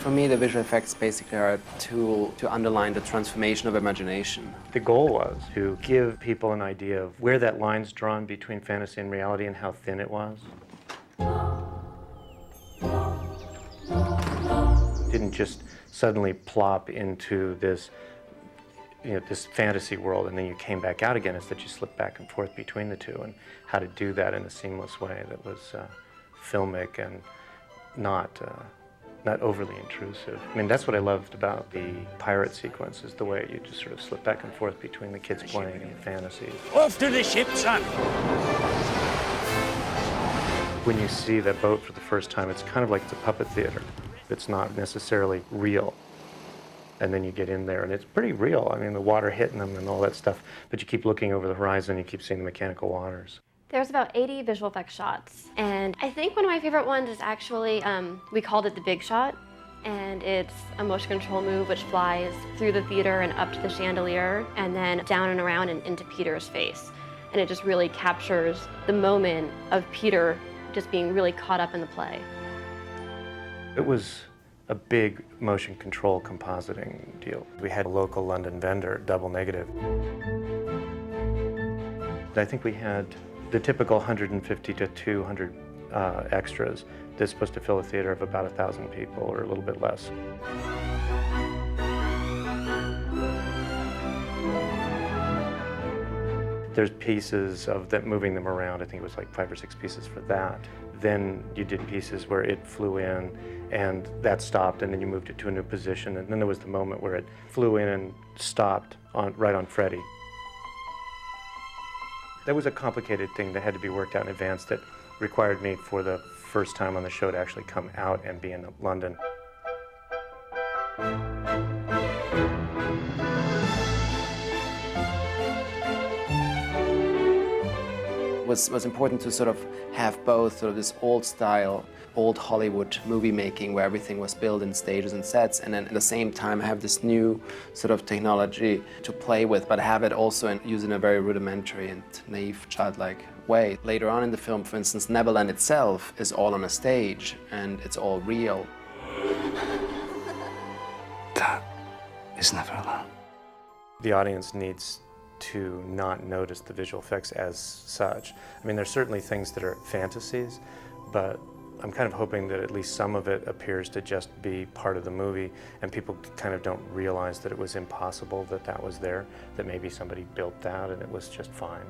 For me, the visual effects basically are a tool to underline the transformation of imagination. The goal was to give people an idea of where that line's drawn between fantasy and reality and how thin it was. It didn't just suddenly plop into this, this fantasy world and then you came back out again. It's that you slipped back and forth between the two, and how to do that in a seamless way that was filmic and not overly intrusive. I mean, that's what I loved about the pirate sequence, is the way you just sort of slip back and forth between the kids playing and the fantasies. Off to the ship, son! When you see that boat for the first time, it's kind of like it's a puppet theater. It's not necessarily real. And then you get in there and it's pretty real. I mean, the water hitting them and all that stuff, but you keep looking over the horizon, you keep seeing the mechanical waters. There's about 80 visual effects shots, and I think one of my favorite ones is actually, we called it the big shot, and it's a motion control move which flies through the theater and up to the chandelier, and then down and around and into Peter's face. And it just really captures the moment of Peter just being really caught up in the play. It was a big motion control compositing deal. We had a local London vendor, Double Negative. I think we had the typical 150 to 200 extras that's supposed to fill a theater of about 1,000 people or a little bit less. There's pieces of them moving them around. I think it was like 5 or 6 pieces for that. Then you did pieces where it flew in and that stopped, and then you moved it to a new position, and then there was the moment where it flew in and stopped right on Freddy. That was a complicated thing that had to be worked out in advance that required me for the first time on the show to actually come out and be in London. It was important to sort of have both sort of this old style, old Hollywood movie making where everything was built in stages and sets, and then at the same time have this new sort of technology to play with, but have it also used in a very rudimentary and naive, childlike way. Later on in the film, for instance, Neverland itself is all on a stage and it's all real. That is Neverland. The audience needs to not notice the visual effects as such. I mean, there's certainly things that are fantasies, but I'm kind of hoping that at least some of it appears to just be part of the movie, and people kind of don't realize that it was impossible that that was there, that maybe somebody built that and it was just fine.